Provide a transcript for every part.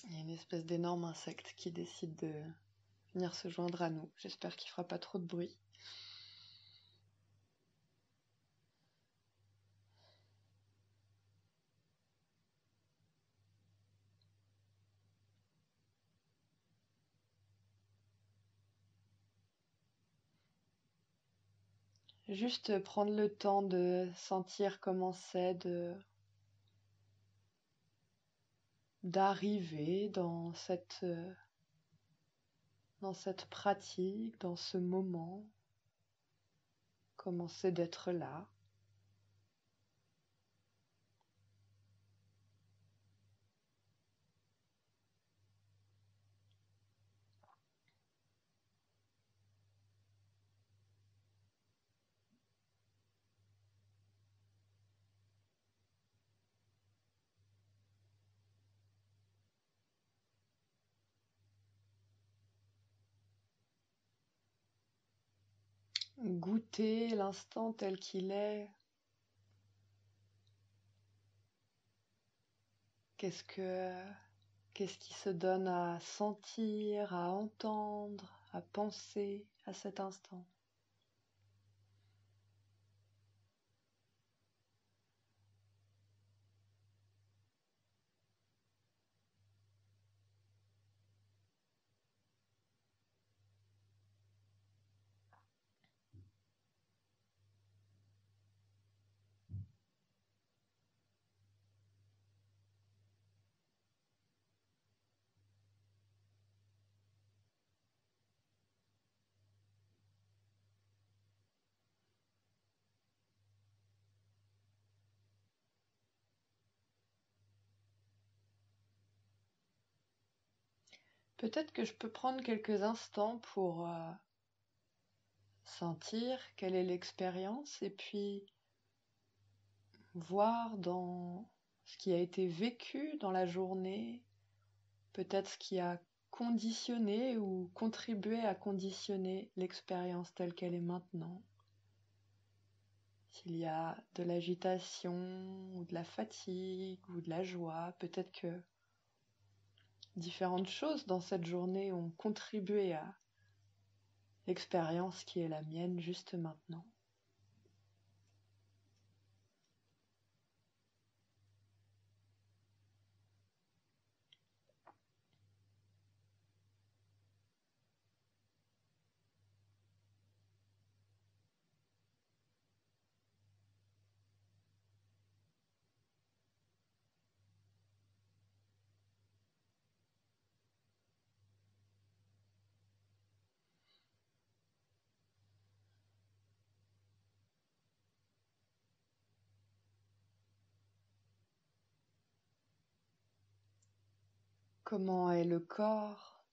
Il y a une espèce d'énorme insecte qui décide de venir se joindre à nous. J'espère qu'il fera pas trop de bruit. Juste prendre le temps de sentir comment c'est d'arriver dans cette pratique, dans ce moment, comment c'est d'être là. Goûter l'instant tel qu'il est. Qu'est-ce qui se donne à sentir, à entendre, à penser à cet instant? Peut-être que je peux prendre quelques instants pour sentir quelle est l'expérience et puis voir dans ce qui a été vécu dans la journée, peut-être ce qui a conditionné ou contribué à conditionner l'expérience telle qu'elle est maintenant. S'il y a de l'agitation ou de la fatigue ou de la joie, peut-être que différentes choses dans cette journée ont contribué à l'expérience qui est la mienne juste maintenant. Comment est le corps?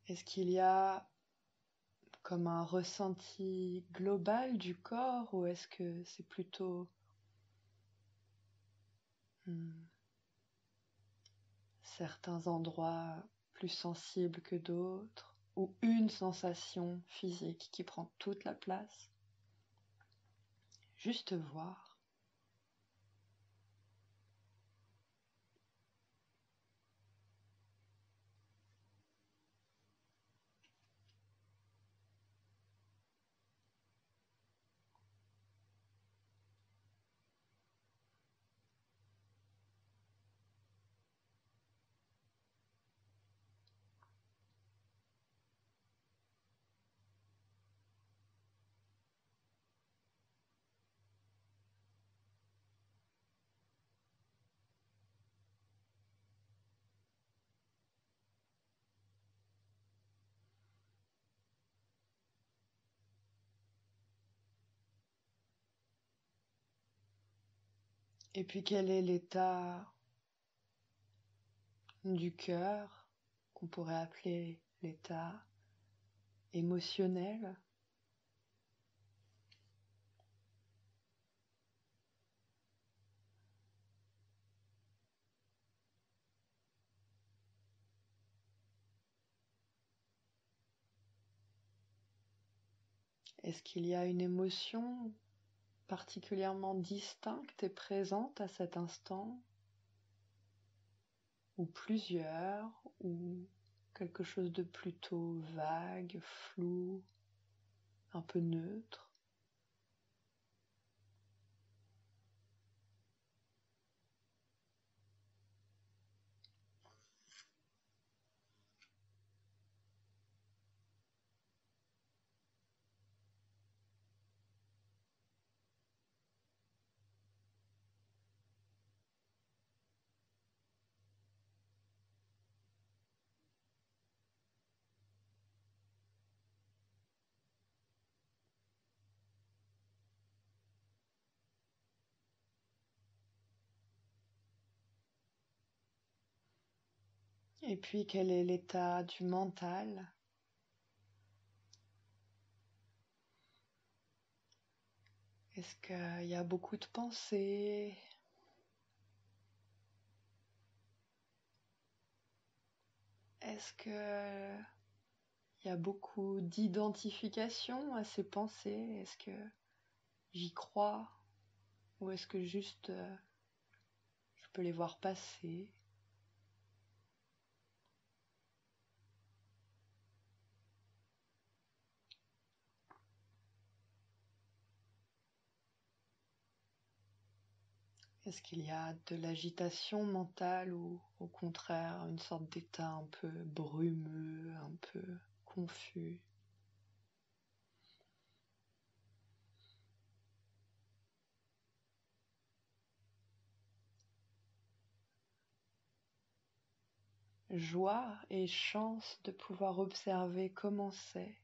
Est-ce qu'il y a comme un ressenti global du corps ou est-ce que c'est plutôt certains endroits plus sensibles que d'autres ou une sensation physique qui prend toute la place? Juste voir. Et puis quel est l'état du cœur qu'on pourrait appeler l'état émotionnel? Est-ce qu'il y a une émotion particulièrement distincte et présente à cet instant, ou plusieurs, ou quelque chose de plutôt vague, flou, un peu neutre? Et puis, quel est l'état du mental? Est-ce qu'il y a beaucoup de pensées? Est-ce qu'il y a beaucoup d'identification à ces pensées? Est-ce que j'y crois? Ou est-ce que juste je peux les voir passer? Est-ce qu'il y a de l'agitation mentale ou au contraire une sorte d'état un peu brumeux, un peu confus? Joie et chance de pouvoir observer comment c'est.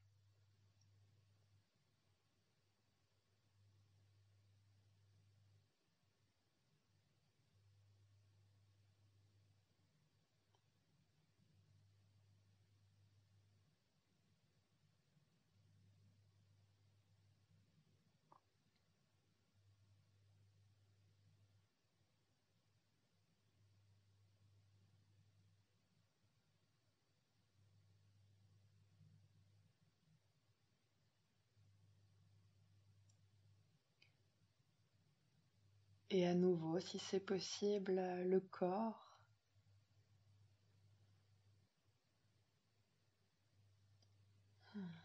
Et à nouveau, si c'est possible, le corps.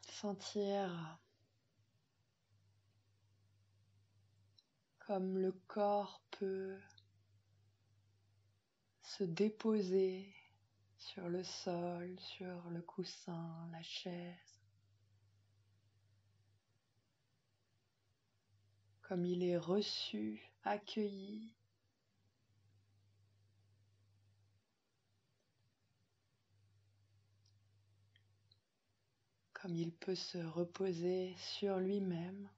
Sentir comme le corps peut se déposer sur le sol, sur le coussin, la chaise, comme il est reçu, accueilli, comme il peut se reposer sur lui-même.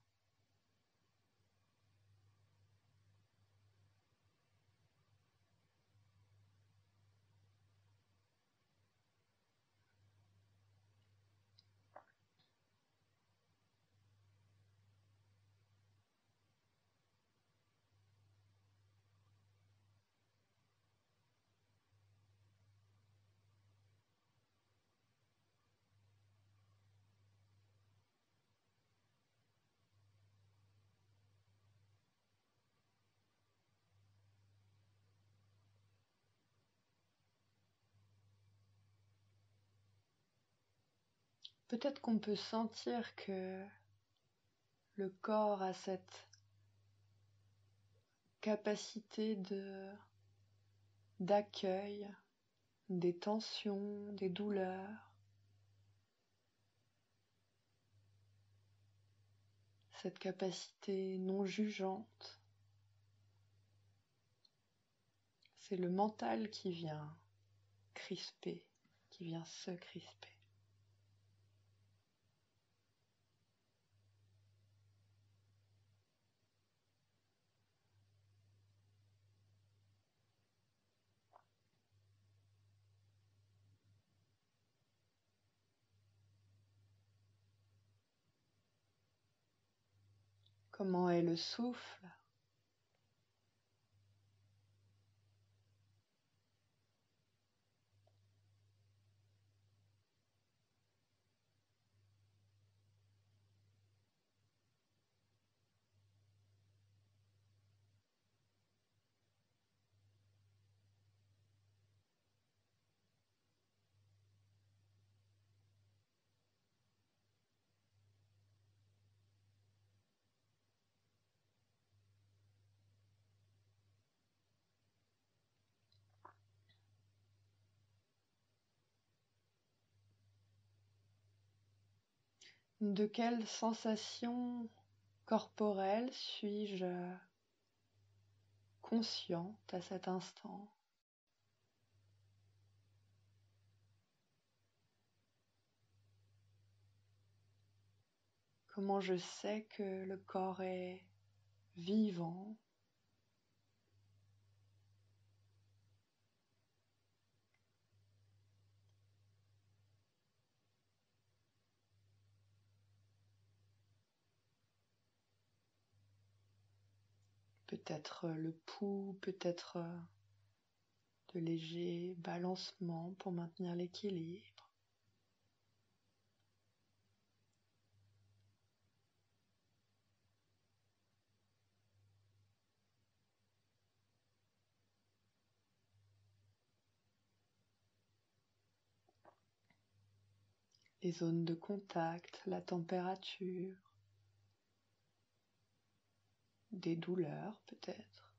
Peut-être qu'on peut sentir que le corps a cette capacité d'accueil des tensions, des douleurs, cette capacité non jugeante. C'est le mental qui vient crisper, qui vient se crisper. Comment est le souffle? De quelle sensation corporelle suis-je consciente à cet instant? Comment je sais que le corps est vivant? Peut-être le pouls, peut-être de légers balancements pour maintenir l'équilibre. Les zones de contact, la température, des douleurs peut-être.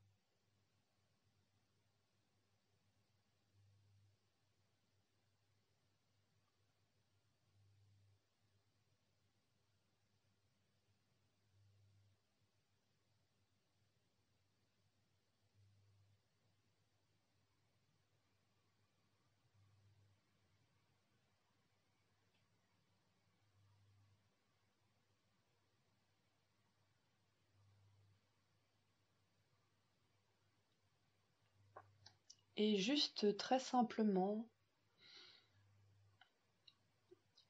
Et juste très simplement,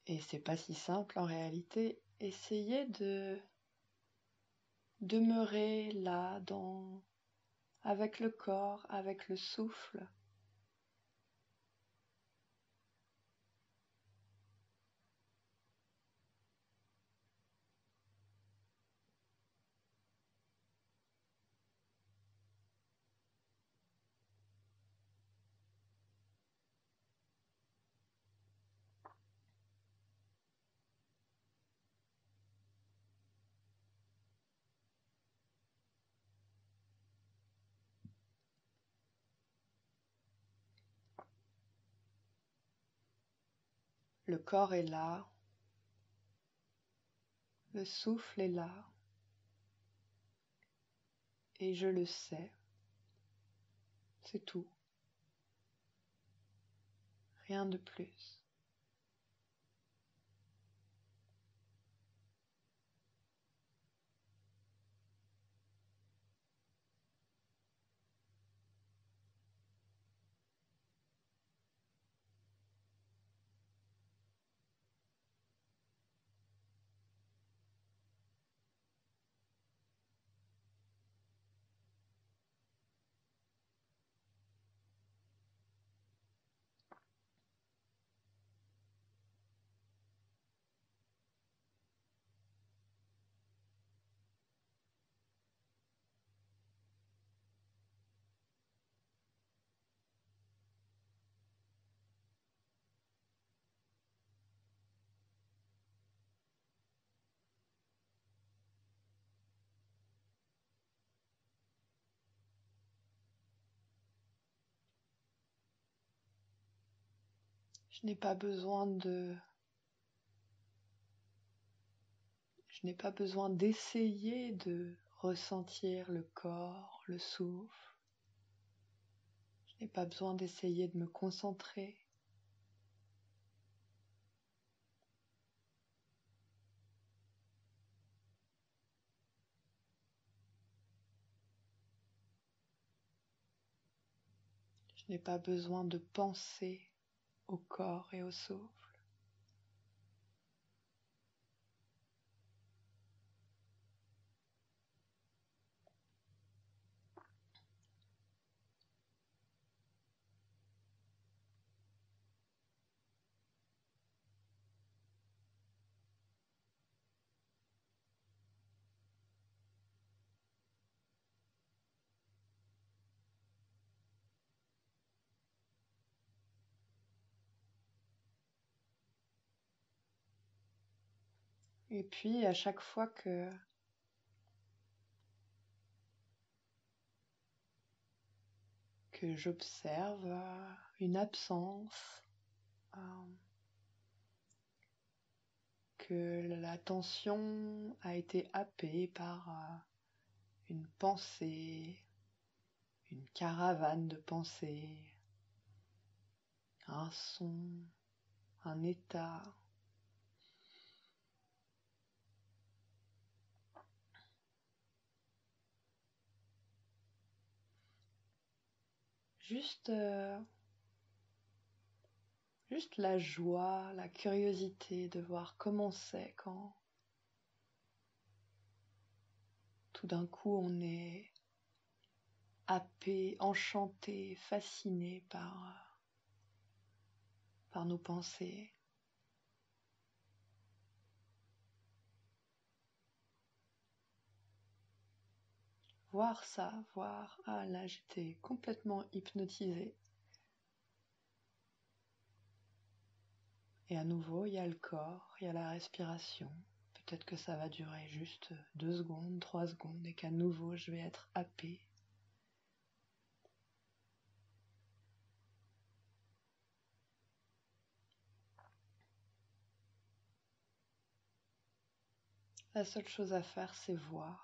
et c'est pas si simple en réalité, essayez de demeurer là, avec le corps, avec le souffle. Le corps est là, le souffle est là, et je le sais, c'est tout, rien de plus. Je n'ai pas besoin d'essayer de ressentir le corps, le souffle. Je n'ai pas besoin d'essayer de me concentrer. Je n'ai pas besoin de penser au corps et au souffle. Et puis à chaque fois que j'observe une absence, que l'attention a été happée par une pensée, une caravane de pensées, un son, un état. Juste, juste la joie, la curiosité de voir comment c'est quand tout d'un coup on est happé, enchanté, fasciné par nos pensées. Voir ça, voir, ah là j'étais complètement hypnotisée. Et à nouveau, il y a le corps, il y a la respiration. Peut-être que ça va durer juste 2 secondes, 3 secondes et qu'à nouveau je vais être happée. La seule chose à faire, c'est voir.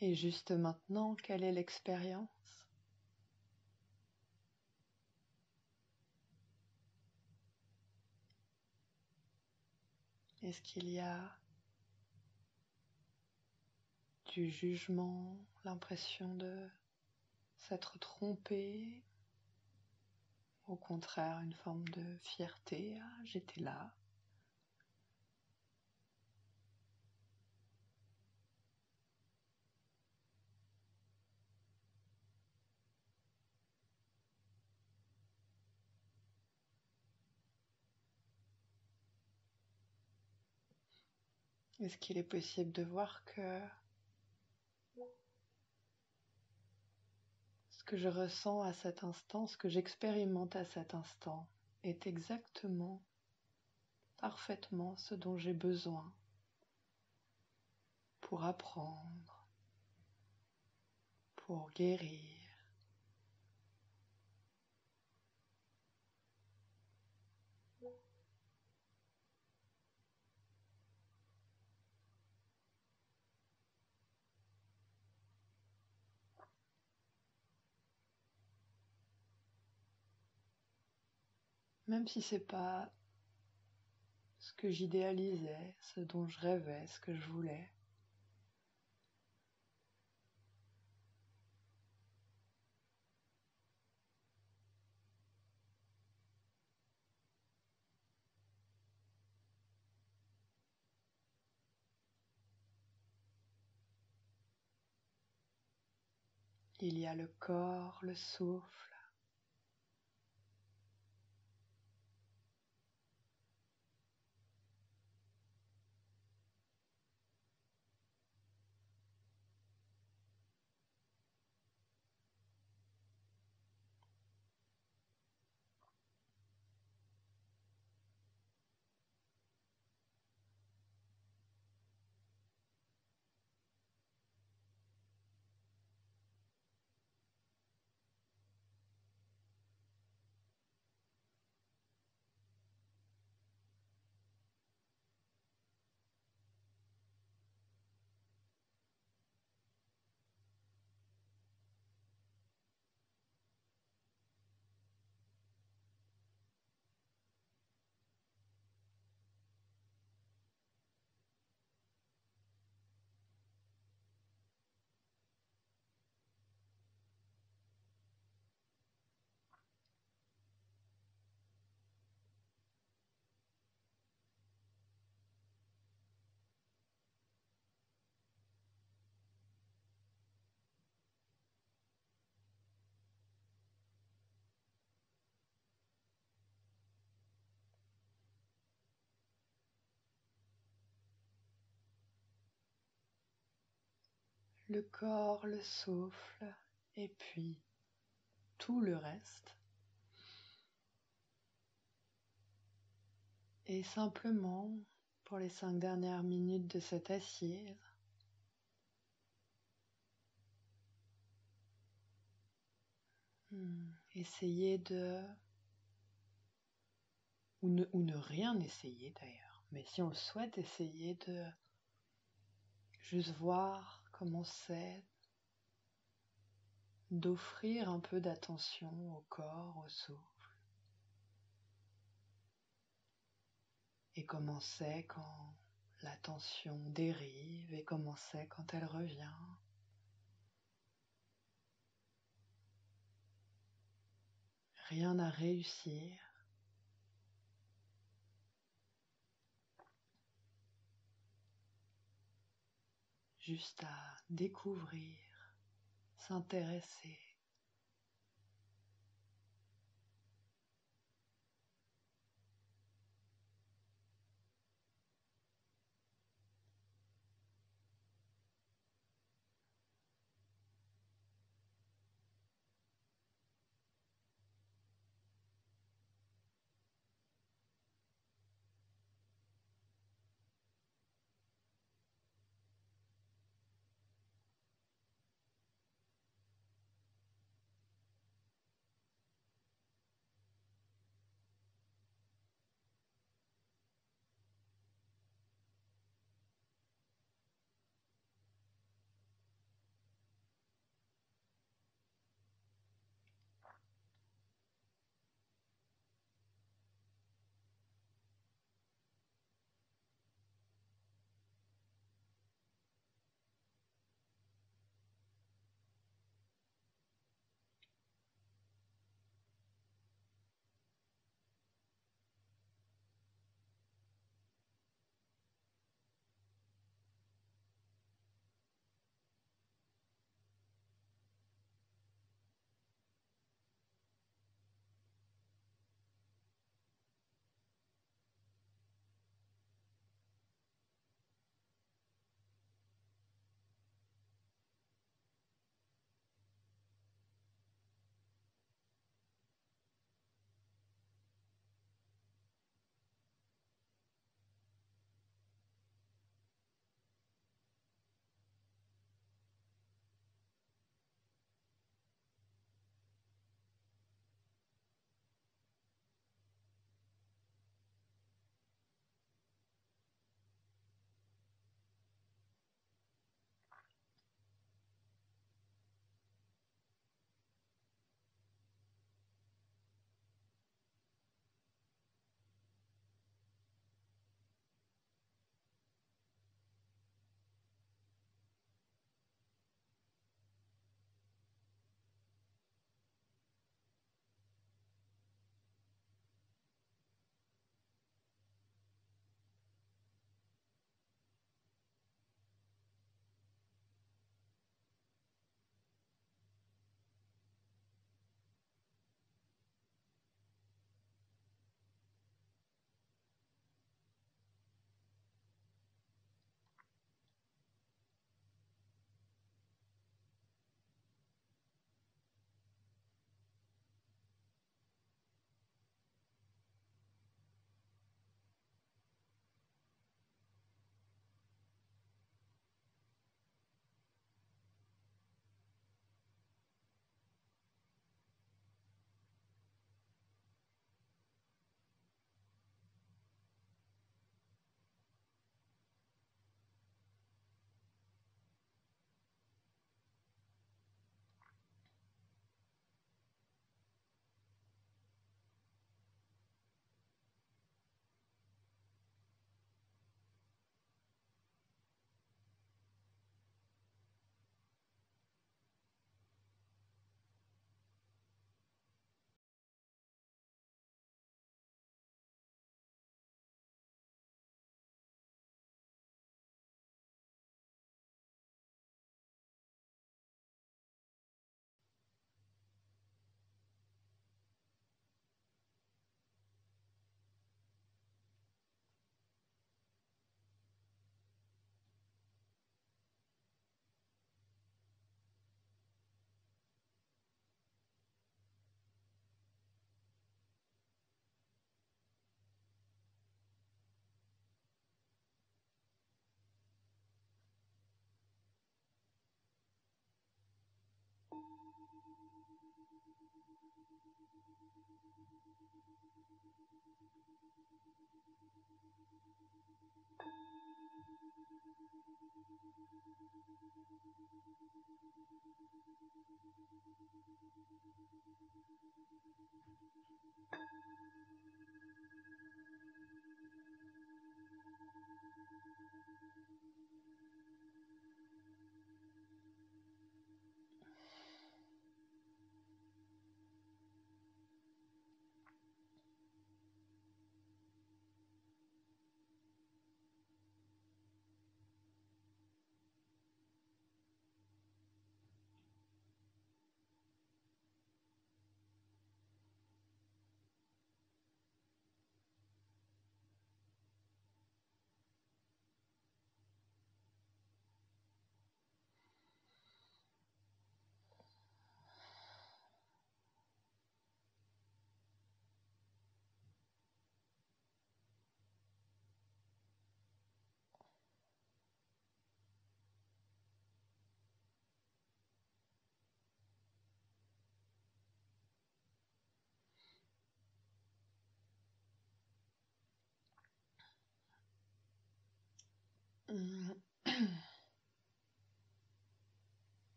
Et juste maintenant, quelle est l'expérience? Est-ce qu'il y a du jugement, l'impression de s'être trompé? Au contraire, une forme de fierté, ah, j'étais là. Est-ce qu'il est possible de voir que ce que je ressens à cet instant, ce que j'expérimente à cet instant, est exactement, parfaitement ce dont j'ai besoin pour apprendre, pour guérir. Même si c'est pas ce que j'idéalisais, ce dont je rêvais, ce que je voulais. il y a le corps, le souffle. Le corps, le souffle, et puis tout le reste. Et simplement, pour les 5 dernières minutes de cette assise, essayez de, ou ne rien essayer d'ailleurs, mais si on le souhaite, essayer de juste voir comment c'est d'offrir un peu d'attention au corps, au souffle, et comment c'est quand l'attention dérive, et comment c'est quand elle revient. Rien à réussir, juste à découvrir, s'intéresser.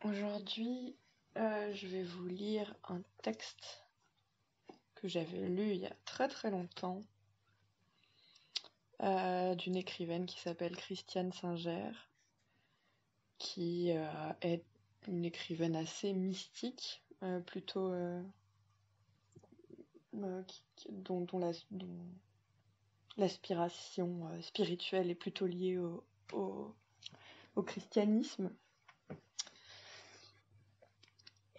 Aujourd'hui, je vais vous lire un texte que j'avais lu il y a très très longtemps d'une écrivaine qui s'appelle Christiane Singer, qui est une écrivaine assez mystique, plutôt dont l'aspiration spirituelle est plutôt liée au christianisme.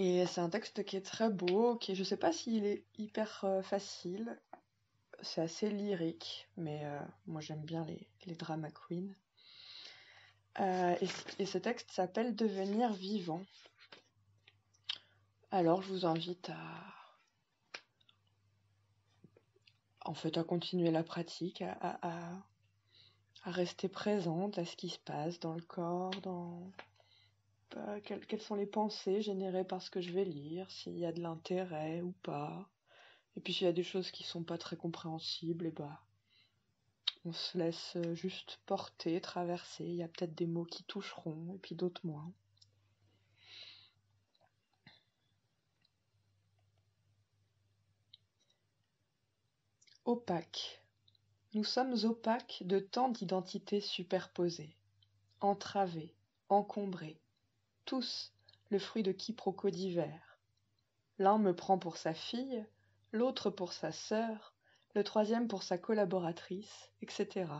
Et c'est un texte qui est très beau, je ne sais pas s'il est hyper facile, c'est assez lyrique, mais moi j'aime bien les drama queens. Et ce texte s'appelle Devenir vivant. Alors je vous invite à continuer la pratique, à rester présente à ce qui se passe dans le corps, quelles sont les pensées générées par ce que je vais lire, s'il y a de l'intérêt ou pas. Et puis s'il y a des choses qui sont pas très compréhensibles, et on se laisse juste porter, traverser. Il y a peut-être des mots qui toucheront et puis d'autres moins. Opaque. Nous sommes opaques de tant d'identités superposées, entravées, encombrées, tous le fruit de quiproquos divers. L'un me prend pour sa fille, l'autre pour sa sœur, le troisième pour sa collaboratrice, etc.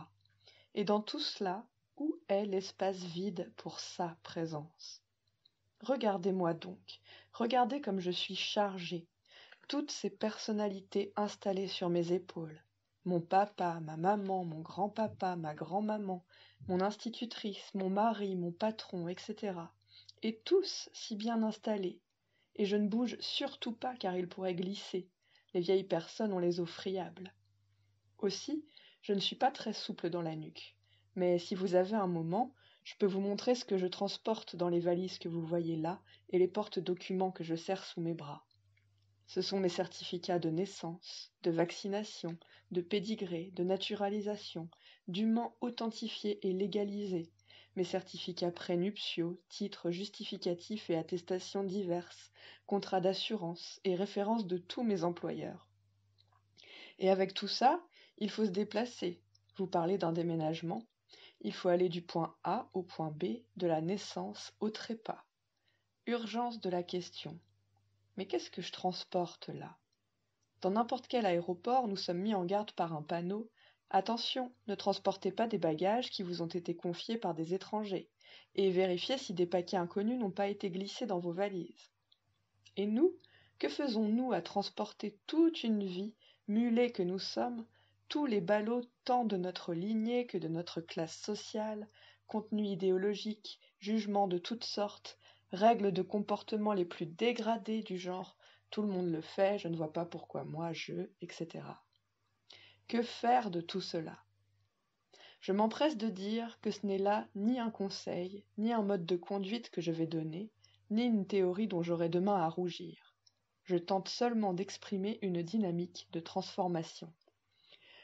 Et dans tout cela, où est l'espace vide pour sa présence ? Regardez-moi donc, regardez comme je suis chargée, toutes ces personnalités installées sur mes épaules. Mon papa, ma maman, mon grand-papa, ma grand-maman, mon institutrice, mon mari, mon patron, etc. Et tous si bien installés. Et je ne bouge surtout pas car ils pourraient glisser. Les vieilles personnes ont les os friables. Aussi, je ne suis pas très souple dans la nuque. Mais si vous avez un moment, je peux vous montrer ce que je transporte dans les valises que vous voyez là et les porte-documents que je serre sous mes bras. Ce sont mes certificats de naissance, de vaccination, de pédigré, de naturalisation, dûment authentifiés et légalisés, mes certificats prénuptiaux, titres justificatifs et attestations diverses, contrats d'assurance et références de tous mes employeurs. Et avec tout ça, il faut se déplacer. Vous parlez d'un déménagement. Il faut aller du point A au point B, de la naissance au trépas. Urgence de la question. Mais qu'est-ce que je transporte là ? Dans n'importe quel aéroport, nous sommes mis en garde par un panneau. Attention, ne transportez pas des bagages qui vous ont été confiés par des étrangers, et vérifiez si des paquets inconnus n'ont pas été glissés dans vos valises. Et nous, que faisons-nous à transporter toute une vie, mulets que nous sommes, tous les ballots tant de notre lignée que de notre classe sociale, contenus idéologiques, jugements de toutes sortes, règles de comportement les plus dégradées du genre Tout le monde le fait, je ne vois pas pourquoi moi, etc. Que faire de tout cela? Je m'empresse de dire que ce n'est là ni un conseil, ni un mode de conduite que je vais donner, ni une théorie dont j'aurai demain à rougir. Je tente seulement d'exprimer une dynamique de transformation.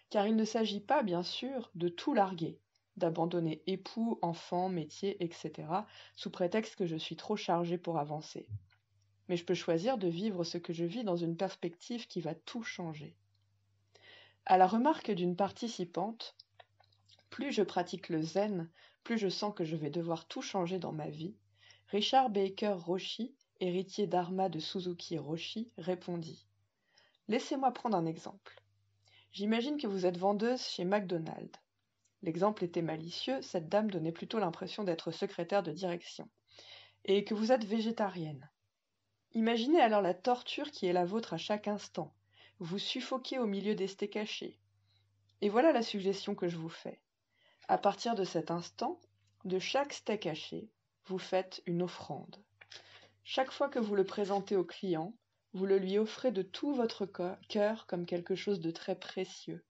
Car il ne s'agit pas, bien sûr, de tout larguer, d'abandonner époux, enfants, métier, etc., sous prétexte que je suis trop chargée pour avancer. Mais je peux choisir de vivre ce que je vis dans une perspective qui va tout changer. À la remarque d'une participante, plus je pratique le zen, plus je sens que je vais devoir tout changer dans ma vie, Richard Baker Roshi, héritier d'Arma de Suzuki Roshi, répondit « Laissez-moi prendre un exemple. J'imagine que vous êtes vendeuse chez McDonald's. » L'exemple était malicieux, cette dame donnait plutôt l'impression d'être secrétaire de direction. « Et que vous êtes végétarienne. Imaginez alors la torture qui est la vôtre à chaque instant. Vous suffoquez au milieu des steaks hachés. Et voilà la suggestion que je vous fais. À partir de cet instant, de chaque steak haché, vous faites une offrande. Chaque fois que vous le présentez au client, vous le lui offrez de tout votre cœur comme quelque chose de très précieux.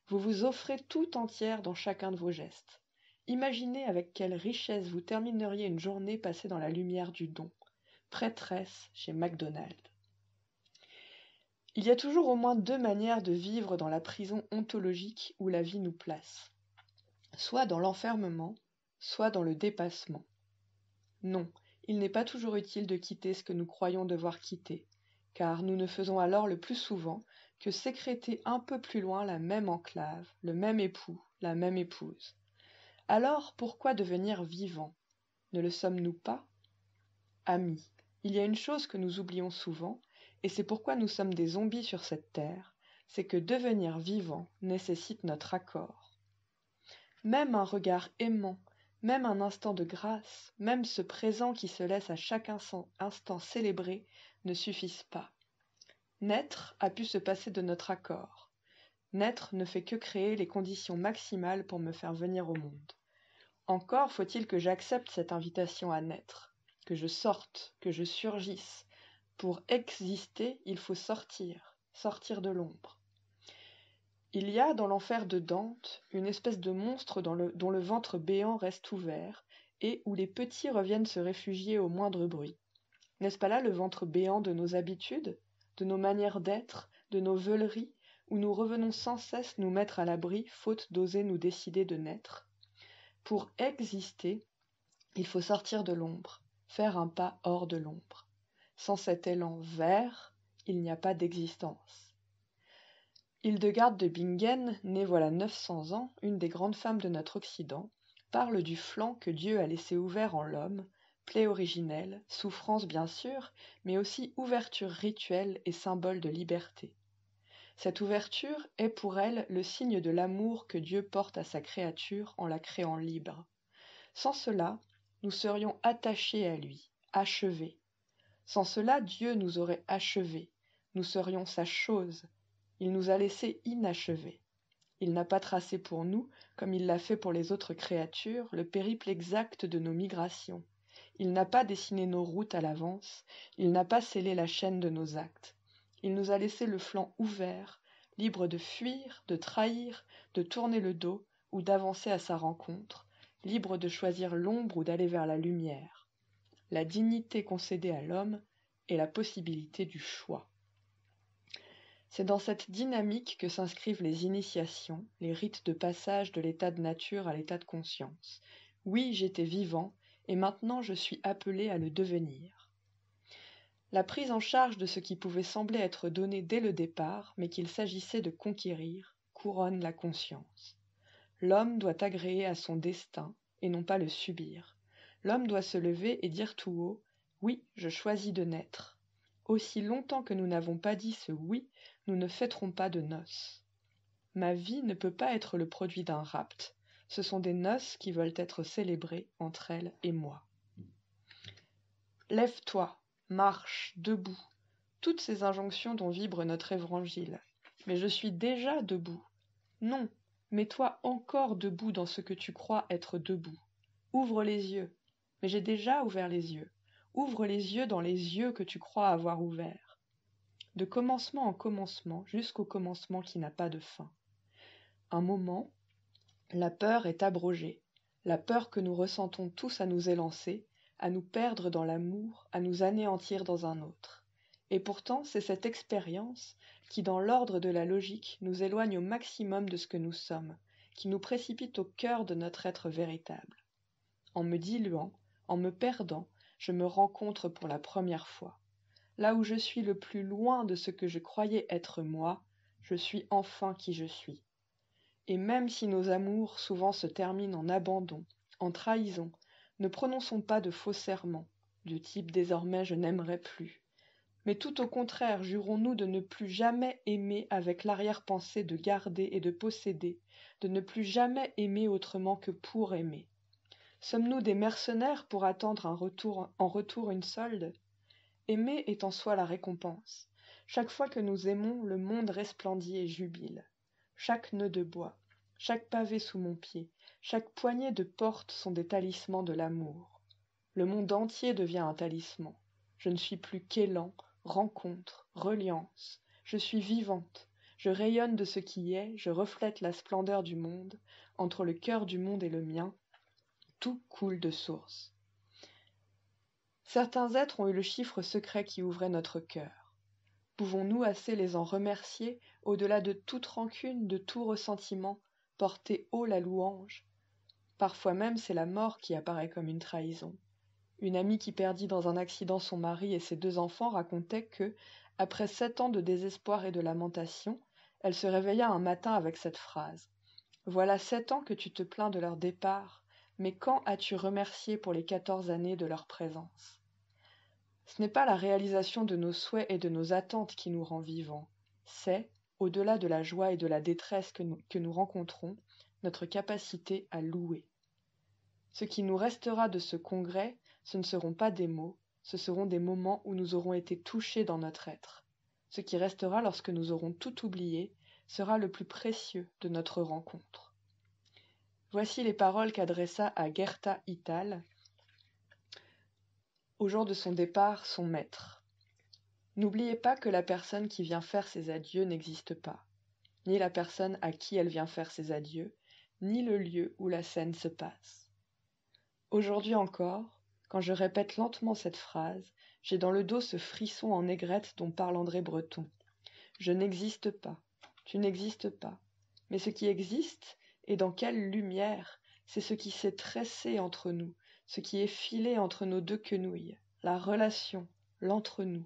Vous vous offrez tout entière dans chacun de vos gestes. Imaginez avec quelle richesse vous termineriez une journée passée dans la lumière du don. Prêtresse chez McDonald's. Il y a toujours au moins deux manières de vivre dans la prison ontologique où la vie nous place. Soit dans l'enfermement, soit dans le dépassement. Non, il n'est pas toujours utile de quitter ce que nous croyons devoir quitter, car nous ne faisons alors le plus souvent que sécréter un peu plus loin la même enclave, le même époux, la même épouse. Alors pourquoi devenir vivant? Ne le sommes-nous pas? Amis, il y a une chose que nous oublions souvent, et c'est pourquoi nous sommes des zombies sur cette terre, c'est que devenir vivant nécessite notre accord. Même un regard aimant, même un instant de grâce, même ce présent qui se laisse à chaque instant célébrer, ne suffisent pas. Naître a pu se passer de notre accord. Naître ne fait que créer les conditions maximales pour me faire venir au monde. Encore faut-il que j'accepte cette invitation à naître, que je sorte, que je surgisse. Pour exister, il faut sortir, sortir de l'ombre. Il y a dans l'enfer de Dante une espèce de monstre dont le ventre béant reste ouvert et où les petits reviennent se réfugier au moindre bruit. N'est-ce pas là le ventre béant de nos habitudes, de nos manières d'être, de nos veuleries, où nous revenons sans cesse nous mettre à l'abri, faute d'oser nous décider de naître? Pour exister, il faut sortir de l'ombre, faire un pas hors de l'ombre. Sans cet élan vers, il n'y a pas d'existence. Hildegarde de Bingen, née voilà 900 ans, une des grandes femmes de notre Occident, parle du flanc que Dieu a laissé ouvert en l'homme, plaie originelle, souffrance bien sûr, mais aussi ouverture rituelle et symbole de liberté. Cette ouverture est pour elle le signe de l'amour que Dieu porte à sa créature en la créant libre. Sans cela, nous serions attachés à lui, achevés. Sans cela, Dieu nous aurait achevés, nous serions sa chose. Il nous a laissés inachevés. Il n'a pas tracé pour nous, comme il l'a fait pour les autres créatures, le périple exact de nos migrations. Il n'a pas dessiné nos routes à l'avance, il n'a pas scellé la chaîne de nos actes. Il nous a laissé le flanc ouvert, libre de fuir, de trahir, de tourner le dos ou d'avancer à sa rencontre, libre de choisir l'ombre ou d'aller vers la lumière. La dignité concédée à l'homme est la possibilité du choix. C'est dans cette dynamique que s'inscrivent les initiations, les rites de passage de l'état de nature à l'état de conscience. Oui, j'étais vivant, et maintenant je suis appelé à le devenir. La prise en charge de ce qui pouvait sembler être donné dès le départ, mais qu'il s'agissait de conquérir, couronne la conscience. L'homme doit agréer à son destin, et non pas le subir. L'homme doit se lever et dire tout haut « Oui, je choisis de naître ». Aussi longtemps que nous n'avons pas dit ce « oui », nous ne fêterons pas de noces. Ma vie ne peut pas être le produit d'un rapt. Ce sont des noces qui veulent être célébrées entre elles et moi. Lève-toi, marche, debout. Toutes ces injonctions dont vibre notre évangile. Mais je suis déjà debout. Non, mets-toi encore debout dans ce que tu crois être debout. Ouvre les yeux. Mais j'ai déjà ouvert les yeux. Ouvre les yeux dans les yeux que tu crois avoir ouverts. de commencement en commencement jusqu'au commencement qui n'a pas de fin. Un moment, la peur est abrogée, la peur que nous ressentons tous à nous élancer, à nous perdre dans l'amour, à nous anéantir dans un autre. Et pourtant, c'est cette expérience qui, dans l'ordre de la logique, nous éloigne au maximum de ce que nous sommes, qui nous précipite au cœur de notre être véritable. En me diluant, en me perdant, je me rencontre pour la première fois. Là où je suis le plus loin de ce que je croyais être moi, je suis enfin qui je suis. Et même si nos amours souvent se terminent en abandon, en trahison, ne prononçons pas de faux serments, du type désormais je n'aimerai plus. Mais tout au contraire, jurons-nous de ne plus jamais aimer avec l'arrière-pensée de garder et de posséder, de ne plus jamais aimer autrement que pour aimer. Sommes-nous des mercenaires pour attendre en retour une solde? Aimer est en soi la récompense. Chaque fois que nous aimons, le monde resplendit et jubile. Chaque nœud de bois, chaque pavé sous mon pied, chaque poignée de porte sont des talismans de l'amour. Le monde entier devient un talisman. Je ne suis plus qu'élan, rencontre, reliance. Je suis vivante. Je rayonne de ce qui est, je reflète la splendeur du monde. Entre le cœur du monde et le mien, tout coule de source. Certains êtres ont eu le chiffre secret qui ouvrait notre cœur. Pouvons-nous assez les en remercier, au-delà de toute rancune, de tout ressentiment, porter haut la louange? Parfois même c'est la mort qui apparaît comme une trahison. Une amie qui perdit dans un accident son mari et ses 2 enfants racontait que, après 7 ans de désespoir et de lamentation, elle se réveilla un matin avec cette phrase. « Voilà 7 ans que tu te plains de leur départ, mais quand as-tu remercié pour les 14 années de leur présence ?» Ce n'est pas la réalisation de nos souhaits et de nos attentes qui nous rend vivants, c'est, au-delà de la joie et de la détresse que nous rencontrons, notre capacité à louer. Ce qui nous restera de ce congrès, ce ne seront pas des mots, ce seront des moments où nous aurons été touchés dans notre être. Ce qui restera lorsque nous aurons tout oublié sera le plus précieux de notre rencontre. Voici les paroles qu'adressa à Gerta Ital, au jour de son départ, son maître. N'oubliez pas que la personne qui vient faire ses adieux n'existe pas, ni la personne à qui elle vient faire ses adieux, ni le lieu où la scène se passe. Aujourd'hui encore, quand je répète lentement cette phrase, j'ai dans le dos ce frisson en aigrette dont parle André Breton. Je n'existe pas, tu n'existes pas, mais ce qui existe, et dans quelle lumière, c'est ce qui s'est tressé entre nous, ce qui est filé entre nos 2 quenouilles, la relation, l'entre-nous.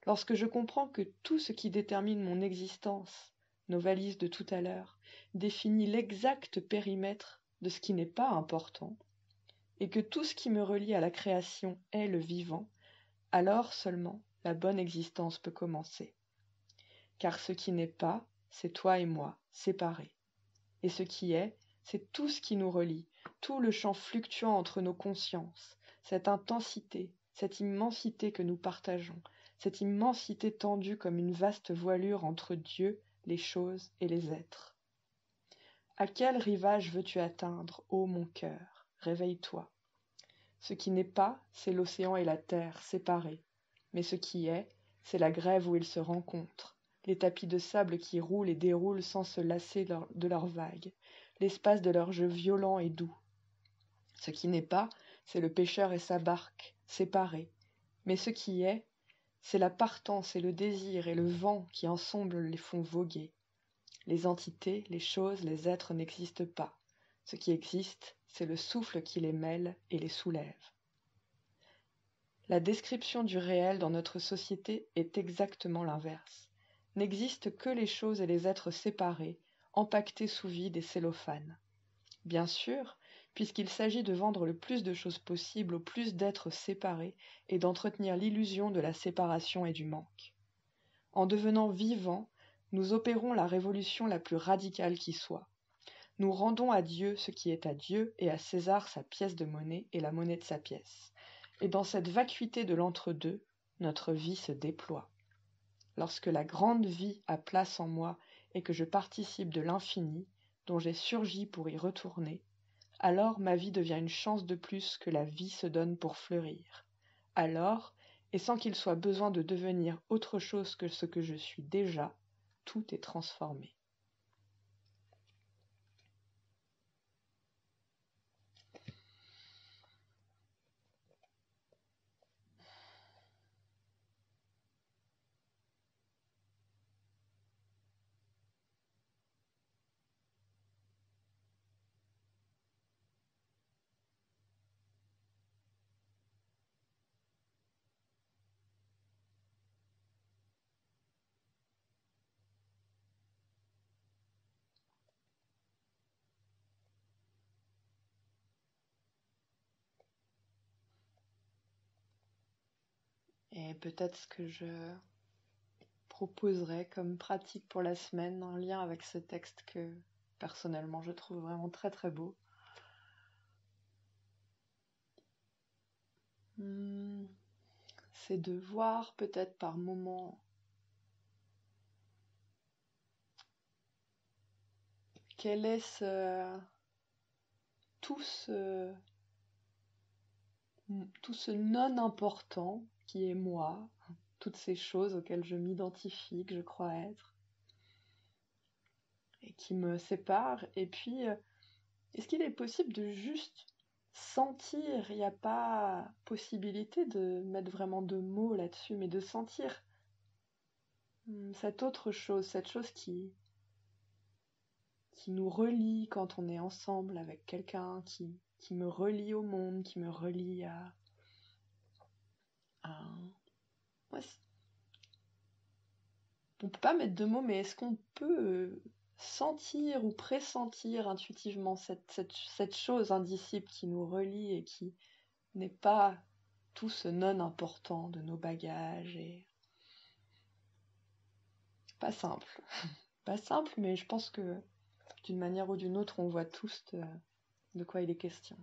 Lorsque je comprends que tout ce qui détermine mon existence, nos valises de tout à l'heure, définit l'exact périmètre de ce qui n'est pas important, et que tout ce qui me relie à la création est le vivant, alors seulement la bonne existence peut commencer. Car ce qui n'est pas, c'est toi et moi, séparés. Et ce qui est, c'est tout ce qui nous relie, tout le champ fluctuant entre nos consciences, cette intensité, cette immensité que nous partageons, cette immensité tendue comme une vaste voilure entre Dieu, les choses et les êtres. À quel rivage veux-tu atteindre, ô mon cœur? Réveille-toi. Ce qui n'est pas, c'est l'océan et la terre, séparés. Mais ce qui est, c'est la grève où ils se rencontrent, les tapis de sable qui roulent et déroulent sans se lasser de leurs vagues, l'espace de leur jeu violent et doux. Ce qui n'est pas, c'est le pêcheur et sa barque, séparés. Mais ce qui est, c'est la partance et le désir et le vent qui ensemble les font voguer. Les entités, les choses, les êtres n'existent pas. Ce qui existe, c'est le souffle qui les mêle et les soulève. La description du réel dans notre société est exactement l'inverse. N'existent que les choses et les êtres séparés, empaquetés sous vide et cellophane. Bien sûr, puisqu'il s'agit de vendre le plus de choses possible au plus d'êtres séparés et d'entretenir l'illusion de la séparation et du manque. En devenant vivants, nous opérons la révolution la plus radicale qui soit. Nous rendons à Dieu ce qui est à Dieu et à César sa pièce de monnaie et la monnaie de sa pièce. Et dans cette vacuité de l'entre-deux, notre vie se déploie. Lorsque la grande vie a place en moi et que je participe de l'infini, dont j'ai surgi pour y retourner, alors ma vie devient une chance de plus que la vie se donne pour fleurir. Alors, et sans qu'il soit besoin de devenir autre chose que ce que je suis déjà, tout est transformé. Et peut-être ce que je proposerais comme pratique pour la semaine en lien avec ce texte que personnellement je trouve vraiment très très beau. C'est de voir peut-être par moments quel est tout ce, tout ce non important qui est moi, toutes ces choses auxquelles je m'identifie, que je crois être, et qui me séparent. Et puis, est-ce qu'il est possible de juste sentir? Il n'y a pas possibilité de mettre vraiment de mots là-dessus, mais de sentir cette autre chose, cette chose qui nous relie quand on est ensemble avec quelqu'un, qui me relie au monde, qui me relie à ouais, on peut pas mettre de mots, mais est-ce qu'on peut sentir ou pressentir intuitivement cette chose indicible qui nous relie et qui n'est pas tout ce non important de nos bagages et pas simple. Pas simple, mais je pense que d'une manière ou d'une autre, on voit tous de quoi il est question.